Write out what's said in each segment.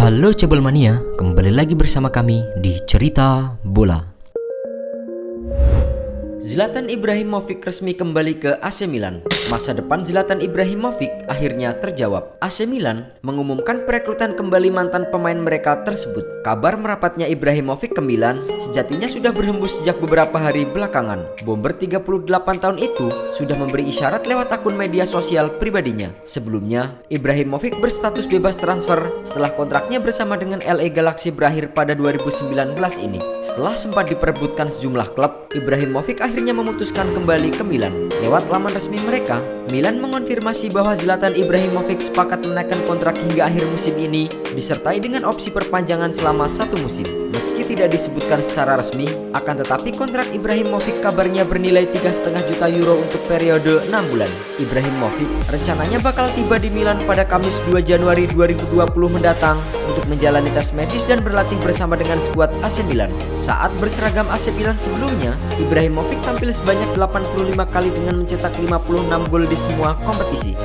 Halo Cebol Mania, kembali lagi bersama kami di Cerita Bola. Zlatan Ibrahimovic resmi kembali ke AC Milan. Masa depan Zlatan Ibrahimovic akhirnya terjawab. AC Milan mengumumkan perekrutan kembali mantan pemain mereka tersebut. Kabar merapatnya Ibrahimovic ke Milan sejatinya sudah berhembus sejak beberapa hari belakangan. Bomber 38 tahun itu sudah memberi isyarat lewat akun media sosial pribadinya. Sebelumnya, Ibrahimovic berstatus bebas transfer setelah kontraknya bersama dengan LA Galaxy berakhir pada 2019 ini. Setelah sempat diperebutkan sejumlah klub, Ibrahimovic akhirnya memutuskan kembali ke Milan. Lewat laman resmi mereka, Milan mengonfirmasi bahwa Zlatan Ibrahimovic sepakat menaikkan kontrak hingga akhir musim ini, disertai dengan opsi perpanjangan selama 1 musim. Meski tidak disebutkan secara resmi, akan tetapi kontrak Ibrahimovic kabarnya bernilai 3,5 juta euro untuk periode 6 bulan. Ibrahimovic rencananya bakal tiba di Milan pada Kamis 2 Januari 2020 mendatang untuk menjalani tes medis dan berlatih bersama dengan skuad AC Milan. Saat berseragam AC Milan sebelumnya, Ibrahimovic tampil sebanyak 85 kali dengan mencetak 56 gol di semua kompetisi.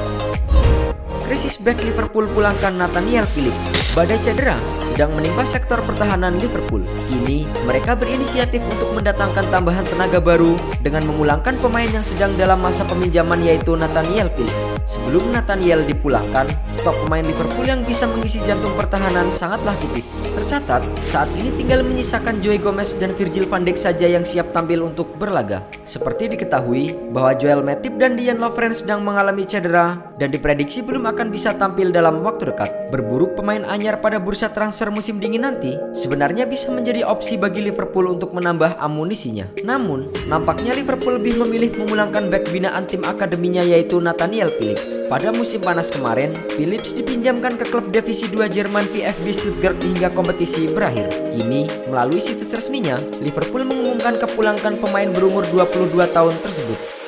Krisis bek Liverpool pulangkan Nathaniel Phillips. Badai cedera sedang menimpa sektor pertahanan Liverpool. Kini mereka berinisiatif untuk mendatangkan tambahan tenaga baru dengan memulangkan pemain yang sedang dalam masa peminjaman, yaitu Nathaniel Phillips. Sebelum Nathaniel dipulangkan, stok pemain Liverpool yang bisa mengisi jantung pertahanan sangatlah tipis. Tercatat, saat ini tinggal menyisakan Joe Gomez dan Virgil van Dijk saja yang siap tampil untuk berlaga. Seperti diketahui bahwa Joel Matip dan Dejan Lovren sedang mengalami cedera dan diprediksi belum akan bisa tampil dalam waktu dekat. Berburu pemain anyar pada bursa transfer musim dingin nanti sebenarnya bisa menjadi opsi bagi Liverpool untuk menambah amunisinya. Namun, nampaknya Liverpool lebih memilih memulangkan bek binaan tim akademinya, yaitu Nathaniel Phillips. Pada musim panas kemarin, Phillips dipinjamkan ke klub divisi 2 Jerman VfB Stuttgart hingga kompetisi berakhir. Kini, melalui situs resminya, Liverpool mengumumkan kepulangkan pemain berumur 22 tahun tersebut.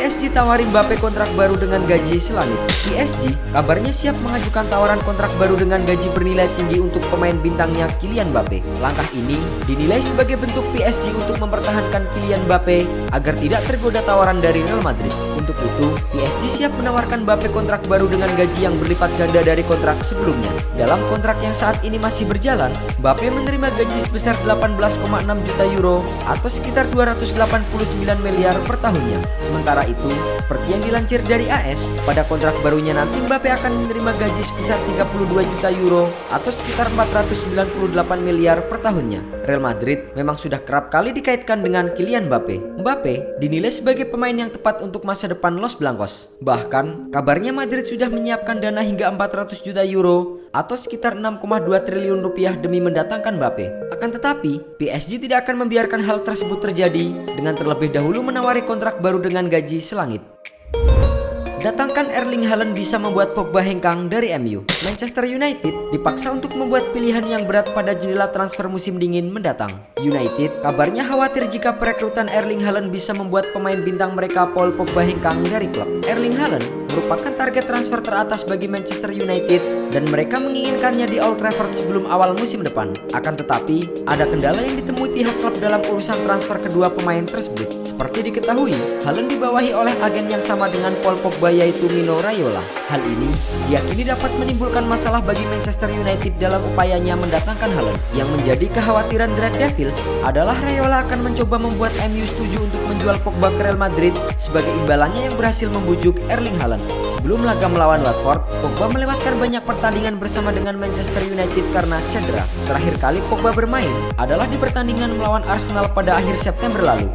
PSG tawari Mbappe kontrak baru dengan gaji selangit. PSG kabarnya siap mengajukan tawaran kontrak baru dengan gaji bernilai tinggi untuk pemain bintangnya Kylian Mbappe. Langkah ini dinilai sebagai bentuk PSG untuk mempertahankan Kylian Mbappe agar tidak tergoda tawaran dari Real Madrid. Untuk itu, PSG siap menawarkan Mbappe kontrak baru dengan gaji yang berlipat ganda dari kontrak sebelumnya. Dalam kontrak yang saat ini masih berjalan, Mbappe menerima gaji sebesar 18,6 juta euro atau sekitar 289 miliar per tahunnya. Sementara itu, seperti yang dilansir dari AS, pada kontrak barunya nanti Mbappe akan menerima gaji sebesar 32 juta euro atau sekitar 498 miliar per tahunnya. Real Madrid memang sudah kerap kali dikaitkan dengan Kylian Mbappe. Mbappe dinilai sebagai pemain yang tepat untuk masa depan Los Blancos. Bahkan, kabarnya Madrid sudah menyiapkan dana hingga 400 juta euro atau sekitar 6,2 triliun rupiah demi mendatangkan Mbappe. Akan tetapi, PSG tidak akan membiarkan hal tersebut terjadi dengan terlebih dahulu menawari kontrak baru dengan gaji selangit. Datangkan Erling Haaland bisa membuat Pogba hengkang dari MU. Manchester United dipaksa untuk membuat pilihan yang berat pada jendela transfer musim dingin mendatang. United kabarnya khawatir jika perekrutan Erling Haaland bisa membuat pemain bintang mereka Paul Pogba hengkang dari klub. Erling Haaland merupakan target transfer teratas bagi Manchester United dan mereka menginginkannya di Old Trafford sebelum awal musim depan. Akan tetapi, ada kendala yang ditemui pihak klub dalam urusan transfer kedua pemain tersebut. Seperti diketahui, Haaland dibawahi oleh agen yang sama dengan Paul Pogba, yaitu Mino Raiola. Hal ini diyakini dapat menimbulkan masalah bagi Manchester United dalam upayanya mendatangkan Haaland. Yang menjadi kekhawatiran The Red Devils adalah Raiola akan mencoba membuat MU setuju untuk menjual Pogba ke Real Madrid sebagai imbalannya yang berhasil membujuk Erling Haaland. Sebelum laga melawan Watford, Pogba melewatkan banyak pertandingan bersama dengan Manchester United karena cedera. Terakhir kali Pogba bermain adalah di pertandingan melawan Arsenal pada akhir September lalu.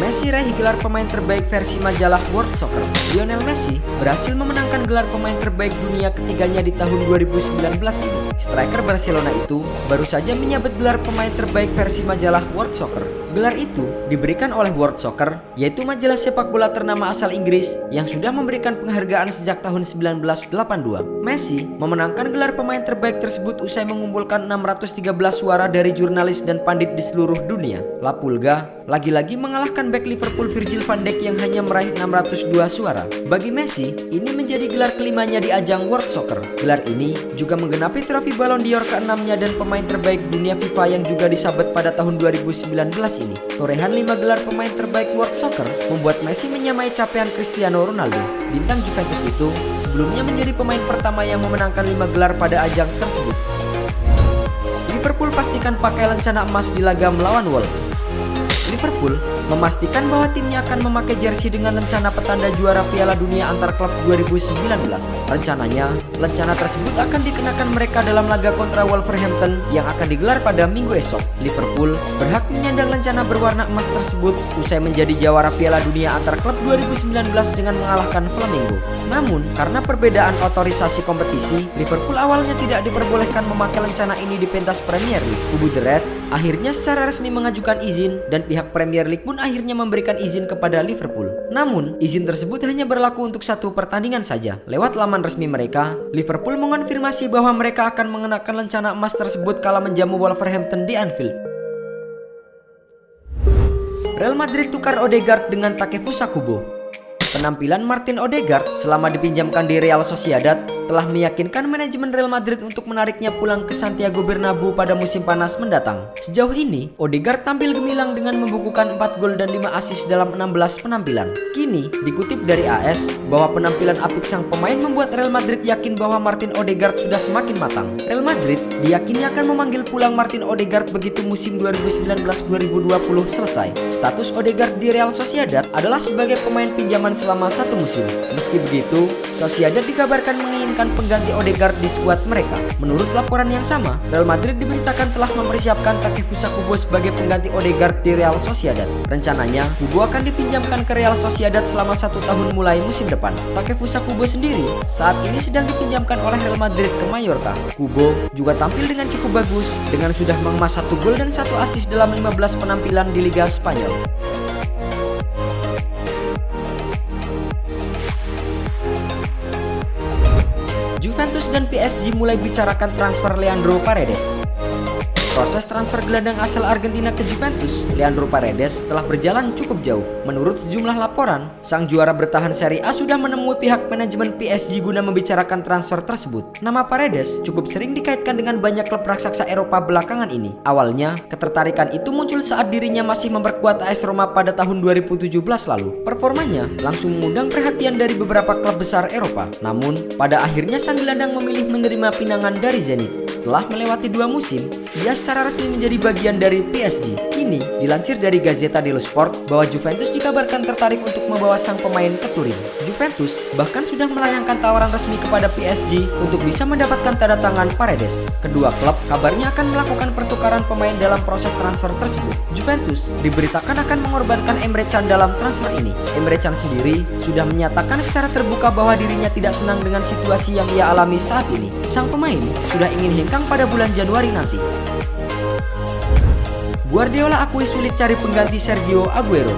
Messi raih gelar pemain terbaik versi majalah World Soccer. Lionel Messi berhasil memenangkan gelar pemain terbaik dunia ketiganya di tahun 2019 ini. Striker Barcelona itu baru saja menyabet gelar pemain terbaik versi majalah World Soccer. Gelar itu diberikan oleh World Soccer, yaitu majalah sepak bola ternama asal Inggris yang sudah memberikan penghargaan sejak tahun 1982. Messi memenangkan gelar pemain terbaik tersebut usai mengumpulkan 613 suara dari jurnalis dan pandit di seluruh dunia. La Pulga lagi-lagi mengalahkan bek Liverpool Virgil van Dijk yang hanya meraih 602 suara. Bagi Messi, ini menjadi gelar kelimanya di ajang World Soccer. Gelar ini juga menggenapi trofi Ballon d'Or ke-6-nya dan pemain terbaik dunia FIFA yang juga disabet pada tahun 2019 ini. ini. Torehan 5 gelar pemain terbaik World Soccer membuat Messi menyamai capaian Cristiano Ronaldo. Bintang Juventus itu sebelumnya menjadi pemain pertama yang memenangkan 5 gelar pada ajang tersebut. Liverpool pastikan pakai lencana emas di laga melawan Wolves. Liverpool memastikan bahwa timnya akan memakai jersey dengan lencana petanda juara Piala Dunia antar klub 2019. Rencananya, lencana tersebut akan dikenakan mereka dalam laga kontra Wolverhampton yang akan digelar pada minggu esok. Liverpool berhak menyandang lencana berwarna emas tersebut usai menjadi jawara Piala Dunia antar klub 2019 dengan mengalahkan Flamengo. Namun, karena perbedaan otorisasi kompetisi, Liverpool awalnya tidak diperbolehkan memakai lencana ini di pentas Premier League. Kubu The Reds akhirnya secara resmi mengajukan izin dan pihak Premier League pun akhirnya memberikan izin kepada Liverpool. Namun, izin tersebut hanya berlaku untuk 1 pertandingan saja. Lewat laman resmi mereka, Liverpool mengonfirmasi bahwa mereka akan mengenakan lencana emas tersebut kala menjamu Wolverhampton di Anfield. Real Madrid tukar Odegaard dengan Takefusa Kubo. Penampilan Martin Odegaard selama dipinjamkan di Real Sociedad telah meyakinkan manajemen Real Madrid untuk menariknya pulang ke Santiago Bernabeu pada musim panas mendatang. Sejauh ini, Odegaard tampil gemilang dengan membukukan 4 gol dan 5 assist dalam 16 penampilan. Kini, dikutip dari AS bahwa penampilan apik sang pemain membuat Real Madrid yakin bahwa Martin Odegaard sudah semakin matang. Real Madrid diyakini akan memanggil pulang Martin Odegaard begitu musim 2019-2020 selesai. Status Odegaard di Real Sociedad adalah sebagai pemain pinjaman selama 1 musim. Meski begitu, Sociedad dikabarkan menginginkan pengganti Odegaard di skuad mereka. Menurut laporan yang sama, Real Madrid diberitakan telah mempersiapkan Takefusa Kubo sebagai pengganti Odegaard di Real Sociedad. Rencananya, Kubo akan dipinjamkan ke Real Sociedad selama 1 tahun mulai musim depan. Takefusa Kubo sendiri saat ini sedang dipinjamkan oleh Real Madrid ke Mallorca. Kubo juga tampil dengan cukup bagus dengan sudah mengemas 1 gol dan 1 assist dalam 15 penampilan di Liga Spanyol. Juventus dan PSG mulai bicarakan transfer Leandro Paredes. Proses transfer gelandang asal Argentina ke Juventus, Leandro Paredes, telah berjalan cukup jauh. Menurut sejumlah laporan, sang juara bertahan Serie A sudah menemui pihak manajemen PSG guna membicarakan transfer tersebut. Nama Paredes cukup sering dikaitkan dengan banyak klub raksasa Eropa belakangan ini. Awalnya, ketertarikan itu muncul saat dirinya masih memperkuat AS Roma pada tahun 2017 lalu. Performanya langsung mengundang perhatian dari beberapa klub besar Eropa. Namun, pada akhirnya sang gelandang memilih menerima pinangan dari Zenit. Setelah melewati 2 musim, ia secara resmi menjadi bagian dari PSG. Kini, dilansir dari Gazzetta dello Sport bahwa Juventus dikabarkan tertarik untuk membawa sang pemain ke Turin. Juventus bahkan sudah melayangkan tawaran resmi kepada PSG untuk bisa mendapatkan tanda tangan Paredes. Kedua klub kabarnya akan melakukan pertukaran pemain dalam proses transfer tersebut. Juventus diberitakan akan mengorbankan Emre Can dalam transfer ini. Emre Can sendiri sudah menyatakan secara terbuka bahwa dirinya tidak senang dengan situasi yang ia alami saat ini. Sang pemain sudah ingin hengkang pada bulan Januari nanti. Guardiola akui sulit cari pengganti Sergio Aguero.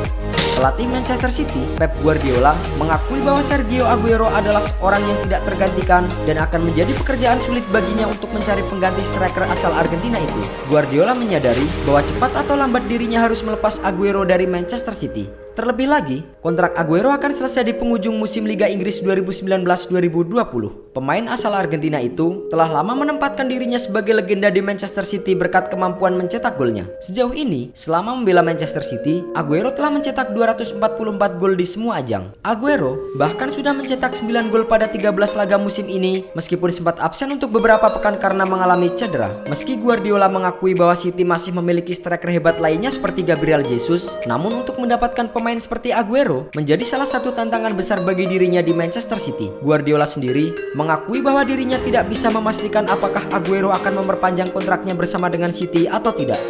Pelatih Manchester City, Pep Guardiola, mengakui bahwa Sergio Aguero adalah seorang yang tidak tergantikan dan akan menjadi pekerjaan sulit baginya untuk mencari pengganti striker asal Argentina itu. Guardiola menyadari bahwa cepat atau lambat dirinya harus melepas Aguero dari Manchester City. Terlebih lagi, kontrak Aguero akan selesai di penghujung musim Liga Inggris 2019-2020. Pemain asal Argentina itu telah lama menempatkan dirinya sebagai legenda di Manchester City berkat kemampuan mencetak golnya. Sejauh ini, selama membela Manchester City, Aguero telah mencetak 244 gol di semua ajang. Aguero bahkan sudah mencetak 9 gol pada 13 laga musim ini, meskipun sempat absen untuk beberapa pekan karena mengalami cedera. Meski Guardiola mengakui bahwa City masih memiliki striker hebat lainnya seperti Gabriel Jesus, namun untuk mendapatkan pemain seperti Aguero menjadi salah satu tantangan besar bagi dirinya di Manchester City. Guardiola sendiri mengakui bahwa dirinya tidak bisa memastikan apakah Aguero akan memperpanjang kontraknya bersama dengan City atau tidak.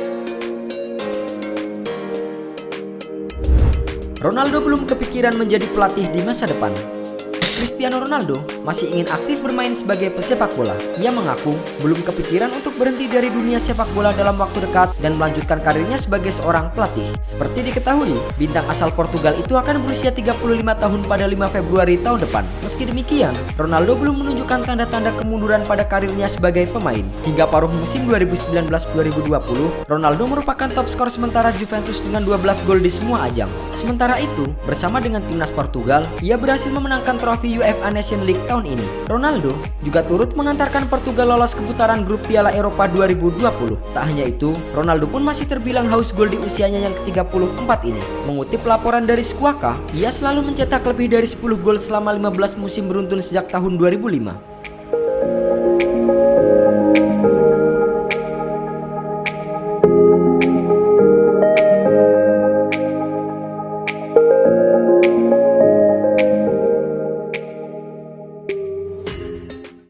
Ronaldo belum kepikiran menjadi pelatih di masa depan. Cristiano Ronaldo masih ingin aktif bermain sebagai pesepak bola. Ia mengaku belum kepikiran untuk berhenti dari dunia sepak bola dalam waktu dekat dan melanjutkan karirnya sebagai seorang pelatih. Seperti diketahui, bintang asal Portugal itu akan berusia 35 tahun pada 5 Februari tahun depan. Meski demikian, Ronaldo belum menunjukkan tanda-tanda kemunduran pada karirnya sebagai pemain. Hingga paruh musim 2019-2020, Ronaldo merupakan top skor sementara Juventus dengan 12 gol di semua ajang. Sementara itu, bersama dengan timnas Portugal, ia berhasil memenangkan trofi UEFA Nation League tahun tahun ini. Ronaldo juga turut mengantarkan Portugal lolos ke putaran grup Piala Eropa 2020. Tak hanya itu, Ronaldo pun masih terbilang haus gol di usianya yang ke-34 ini. Mengutip laporan dari Squawka, ia selalu mencetak lebih dari 10 gol selama 15 musim beruntun sejak tahun 2005.